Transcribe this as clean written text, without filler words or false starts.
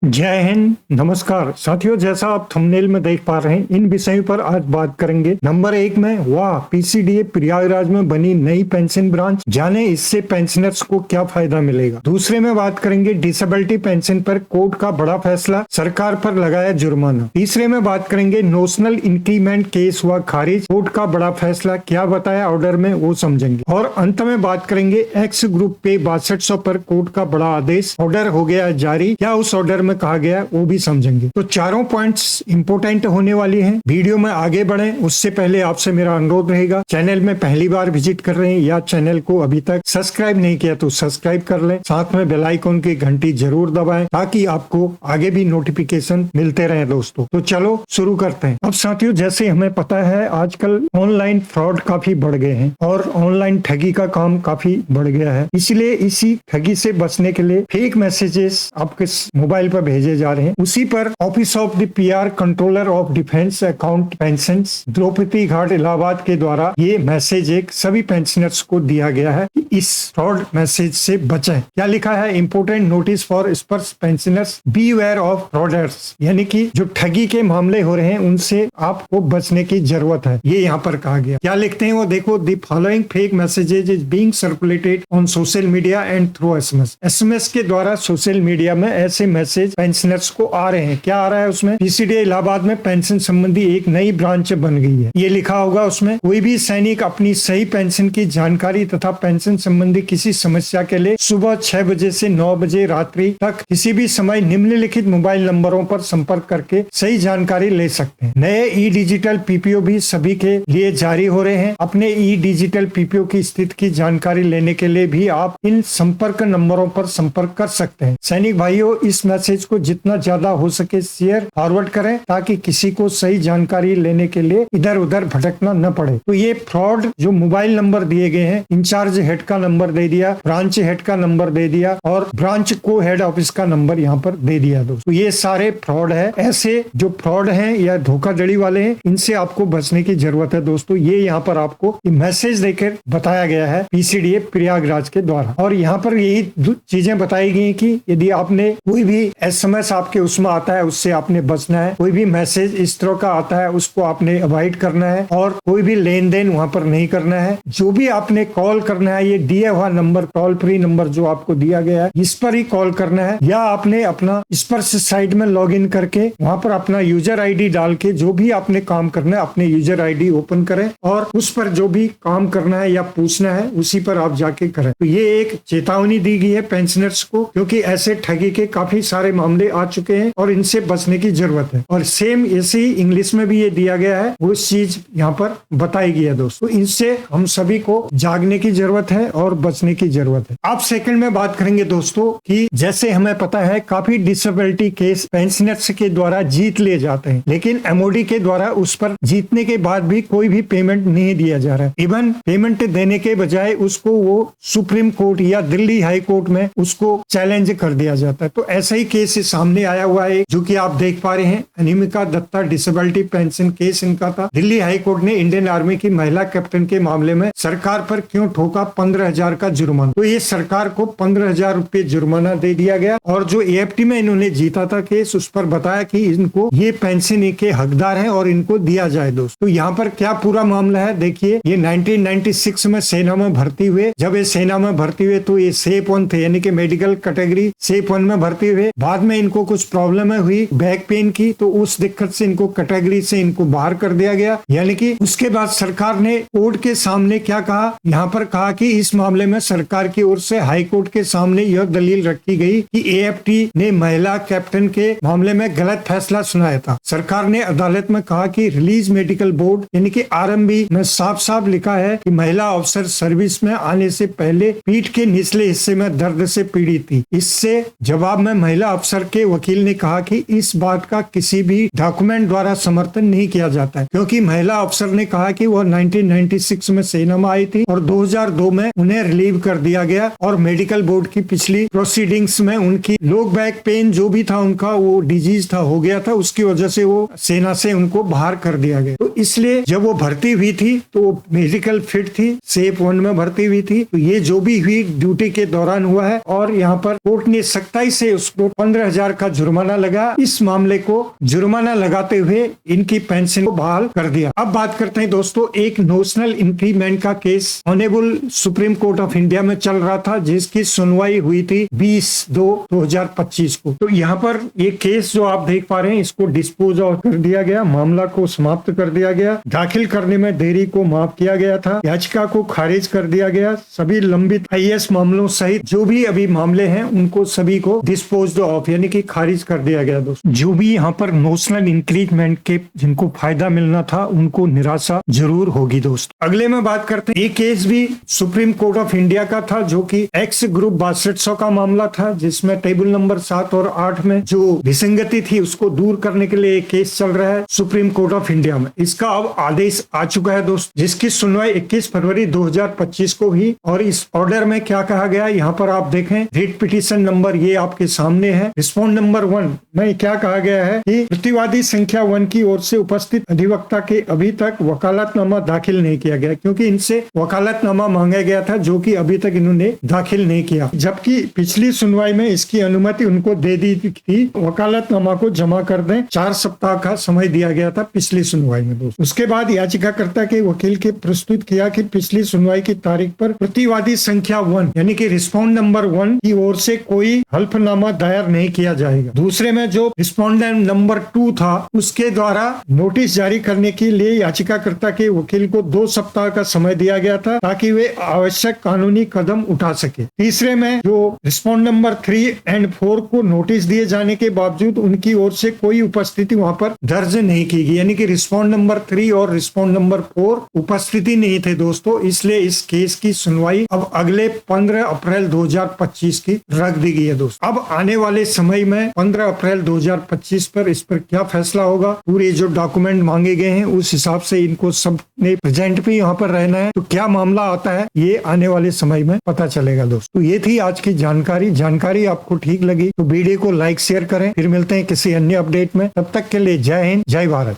जय हिंद। नमस्कार साथियों, जैसा आप थंबनेल में देख पा रहे हैं, इन विषयों पर आज बात करेंगे। नंबर 1 में वाह, पीसीडीए प्रयागराज में बनी नई पेंशन ब्रांच, जाने इससे पेंशनर्स को क्या फायदा मिलेगा। दूसरे में बात करेंगे डिसेबिलिटी पेंशन पर कोर्ट का बड़ा फैसला, सरकार पर लगाया जुर्माना। तीसरे में बात करेंगे नोशनल इंक्रीमेंट केस हुआ खारिज, कोर्ट का बड़ा फैसला, क्या बताया ऑर्डर में वो समझेंगे। और अंत में बात करेंगे एक्स ग्रुप पे 6200 पर कोर्ट का बड़ा आदेश, ऑर्डर हो गया जारी, क्या उस ऑर्डर में कहा गया वो भी समझेंगे। तो चारों पॉइंट्स इंपोर्टेंट होने वाली हैं। वीडियो में आगे बढ़े उससे पहले आपसे मेरा अनुरोध रहेगा, चैनल में पहली बार विजिट कर रहे हैं या चैनल को अभी तक सब्सक्राइब नहीं किया तो सब्सक्राइब कर लें, साथ में बेल आइकन की घंटी जरूर दबाएं ताकि आपको आगे भी नोटिफिकेशन मिलते रहे दोस्तों। तो चलो शुरू करते हैं। अब साथियों, जैसे हमें पता है आजकल ऑनलाइन फ्रॉड काफी बढ़ गए हैं और ऑनलाइन ठगी का काम काफी बढ़ गया है, इसलिए इसी ठगी से बचने के लिए फेक मैसेजेस आपके मोबाइल भेजे जा रहे हैं। उसी पर office of the PR controller of defence account pensions Draupadi Ghat Allahabad के द्वारा ये मैसेज एक सभी पेंशनर्स को दिया गया है कि इस फ्रॉड मैसेज से बचें। क्या लिखा है? इंपोर्टेंट नोटिस फॉर स्पर्श पेंशनर्स, बी अवेयर ऑफ फ्रॉडर्स, यानी कि जो ठगी के मामले हो रहे हैं उनसे आपको बचने की जरूरत है, ये यहाँ पर कहा गया। क्या लिखते हैं वो देखो, the following fake messages is being circulated on social media and through SMS. SMS के द्वारा सोशल मीडिया में ऐसे मैसेज पेंशनर्स को आ रहे हैं। क्या आ रहा है उसमें? पीसीडीए इलाहाबाद में पेंशन संबंधी एक नई ब्रांच बन गई है, ये लिखा होगा उसमें। कोई भी सैनिक अपनी सही पेंशन की जानकारी तथा पेंशन संबंधी किसी समस्या के लिए सुबह 6 बजे से 9 बजे रात्रि तक किसी भी समय निम्नलिखित मोबाइल नंबरों पर संपर्क करके सही जानकारी ले सकते हैं। नए ई डिजिटल पीपीओ भी सभी के लिए जारी हो रहे हैं। अपने ई डिजिटल पीपीओ की स्थिति की जानकारी लेने के लिए भी आप इन संपर्क नंबरों पर संपर्क कर सकते हैं। सैनिक भाइयों, इस मैसेज को जितना ज्यादा हो सके शेयर फॉरवर्ड करें ताकि किसी को सही जानकारी लेने के लिए इधर उधर भटकना न पड़े। तो ये फ्रॉड जो मोबाइल नंबर दिए गए हैं, इंचार्ज हेड का नंबर दे दिया, ब्रांच हेड का नंबर दे दिया और ब्रांच को हेड ऑफिस का नंबर यहाँ पर दे दिया दोस्तों। ये सारे फ्रॉड है। ऐसे जो फ्रॉड हैं या धोखाधड़ी वाले हैं, इनसे आपको बचने की जरूरत है दोस्तों। ये यहाँ पर आपको मैसेज देकर बताया गया है पीसीडीए प्रयागराज के द्वारा, और यहाँ पर यही चीजें बताई गई कि यदि आपने कोई भी एसएमएस आपके उसमें आता है उससे आपने बचना है, कोई भी मैसेज इस तरह का आता है उसको आपने अवॉइड करना है, और कोई भी लेन देन वहां पर नहीं करना है। जो भी आपने कॉल करना है, ये दिया हुआ नंबर, टोल फ्री नंबर जो आपको दिया गया है, इस पर ही कॉल करना है, या आपने अपना स्पर्श साइट में लॉग इन करके वहां पर अपना यूजर आईडी डाल के जो भी आपने काम करना है अपने यूजर आईडी ओपन करें और उस पर जो भी काम करना है या पूछना है उसी पर आप जाके करें। तो ये एक चेतावनी दी गई है पेंशनर्स को, क्योंकि ऐसे ठगी के काफी सारे मामले आ चुके हैं और इनसे बचने की जरूरत है। और सेम ऐसे ही इंग्लिश में भी ये दिया गया है, वो चीज यहाँ पर बताई गई है दोस्तों। इनसे हम सभी को जागने की जरूरत है और बचने की जरूरत है। आप सेकंड में बात करेंगे दोस्तों कि जैसे हमें पता है काफी डिसेबिलिटी केस पेंशनर्स के द्वारा जीत लिए जाते हैं, लेकिन एमओडी के द्वारा उस पर जीतने के बाद भी कोई भी पेमेंट नहीं दिया जा रहा है। इवन पेमेंट देने के बजाय उसको वो सुप्रीम कोर्ट या दिल्ली हाई कोर्ट में उसको चैलेंज कर दिया जाता है। तो ऐसा ही केस सामने आया हुआ है जो कि आप देख पा रहे हैं। अनिमिका दत्ता डिसेबिलिटी पेंशन केस इनका था। दिल्ली हाई कोर्ट ने इंडियन आर्मी की महिला कैप्टन के मामले में सरकार पर क्यों ठोका 15,000 का जुर्माना। तो ये सरकार को 15,000 रुपए जुर्माना दे दिया गया, और जो एएफटी में इन्होंने जीता था केस उस पर बताया कि इनको ये पेंशन के हकदार हैं और इनको दिया जाए दोस्तों। तो यहाँ पर क्या पूरा मामला है देखिए। ये 1996 में सेना में भर्ती हुए। जब ये सेना में भर्ती हुए तो ये सेप 1 थे, यानी कि मेडिकल कैटेगरी सेप 1 में भर्ती हुए। बाद में इनको कुछ प्रॉब्लम हुई बैक पेन की, तो उस दिक्कत से इनको कैटेगरी से इनको बाहर कर दिया गया। यानी कि उसके बाद सरकार ने कोर्ट के सामने क्या कहा, यहाँ पर कहा कि इस मामले में सरकार की ओर से हाई कोर्ट के सामने यह दलील रखी गई कि एएफटी ने महिला कैप्टन के मामले में गलत फैसला सुनाया था। सरकार ने अदालत में कहा कि रिलीज मेडिकल बोर्ड यानी कि आरएमबी में साफ साफ लिखा है कि महिला अफसर सर्विस में आने से पहले पीठ के निचले हिस्से में दर्द से पीड़ित थी। इससे जवाब में महिला अफसर के वकील ने कहा कि इस बात का किसी भी डॉक्यूमेंट द्वारा समर्थन नहीं किया जाता है, क्योंकि महिला अफसर ने कहा कि वह 1996 में सेना में आई थी और 2002 में उन्हें रिलीव कर दिया गया, और मेडिकल बोर्ड की पिछली प्रोसीडिंग्स में उनकी लो बैक पेन जो भी था उनका वो डिजीज था हो गया था, उसकी वजह से वो सेना से उनको बाहर कर दिया गया। तो इसलिए जब वो भर्ती हुई थी तो मेडिकल फिट थी, सेफ 1 में भर्ती हुई थी। तो ये जो भी हुई ड्यूटी के दौरान हुआ है और यहाँ पर कोर्ट ने सख्ताई से उसको 15,000 का जुर्माना लगा। इस मामले को जुर्माना लगाते हुए इनकी पेंशन को बहाल कर दिया। अब बात करते हैं दोस्तों, एक नोशनल इंक्रीमेंट का case honourable supreme court of India में चल रहा था, जिसकी सुनवाई हुई थी 20/2/2025 को। तो यहाँ पर ये केस जो आप देख पा रहे हैं, इसको डिस्पोज ऑफ कर दिया गया, मामला को समाप्त कर दिया गया, दाखिल करने में देरी को माफ किया गया था, याचिका को खारिज कर दिया गया। सभी लंबित IAS मामलों सहित जो भी अभी मामले हैं उनको सभी को डिस्पोज ऑफ यानी कि खारिज कर दिया गया। दोस्तों जो भी यहाँ पर नोशनल इंक्रीमेंट के जिनको फायदा मिलना था उनको निराशा जरूर होगी। दोस्तों अगले में बात करते हैं, ये केस भी सुप्रीम कोर्ट ऑफ इंडिया का था, जो कि एक्स ग्रुप 6200 का मामला था, जिसमें टेबल नंबर 7 और 8 में जो विसंगति थी उसको दूर करने के लिए एक केस चल रहा है सुप्रीम कोर्ट ऑफ इंडिया में। इसका अब आदेश आ चुका है दोस्तों, जिसकी सुनवाई 21 फरवरी 2025 को हुई। और इस ऑर्डर में क्या कहा गया, यहाँ पर आप देखें, रिट पिटीशन नंबर ये आपके सामने है। रिस्पॉन्ड नंबर 1 में क्या कहा गया है कि प्रतिवादी संख्या 1 की ओर से उपस्थित अधिवक्ता के अभी तक वकालतनामा दाखिल नहीं किया गया, क्योंकि इनसे वकालतनामा मांगा गया था जो कि अभी तक इन्होंने दाखिल नहीं किया, जबकि पिछली सुनवाई में इसकी अनुमति उनको दे दी थी। वकालतनामा को जमा कर दें, 4 सप्ताह का समय दिया गया था पिछली सुनवाई में। दोस्तों उसके बाद याचिकाकर्ता के वकील के प्रस्तुत किया कि पिछली सुनवाई की तारीख पर प्रतिवादी संख्या 1 यानी कि रिस्पॉन्ड नंबर 1 की ओर से कोई हल्फनामा दायर नहीं किया जाएगा। दूसरे में जो रिस्पॉन्डेंट नंबर 2 था उसके द्वारा नोटिस जारी करने के लिए याचिकाकर्ता के वकील को 2 सप्ताह का समय दिया गया था ताकि वे आवश्यक कानूनी कदम उठा सके। तीसरे में जो रिस्पॉन्ड नंबर 3 और 4 को नोटिस दिए जाने के बावजूद उनकी ओर से कोई उपस्थिति वहां पर दर्ज नहीं की गई, यानी कि रिस्पॉन्ड नंबर 3 और रिस्पॉन्ड नंबर 4 उपस्थिति नहीं थे दोस्तों। इसलिए इस केस की सुनवाई अब अगले 15 अप्रैल 2025 की रख दी गई है। दोस्तों अब आने वाले समय में 15 अप्रैल 2025 पर इस पर क्या फैसला होगा, पूरे जो डॉक्यूमेंट मांगे गए हैं उस हिसाब से इनको सब ने प्रेजेंट भी यहाँ पर रहना है, तो क्या मामला आता है ये आने वाले समय में पता चलेगा। दोस्तों ये थी आज की जानकारी आपको ठीक लगी तो वीडियो को लाइक शेयर करें। फिर मिलते हैं किसी अन्य अपडेट में, तब तक के लिए जय हिंद जय भारत।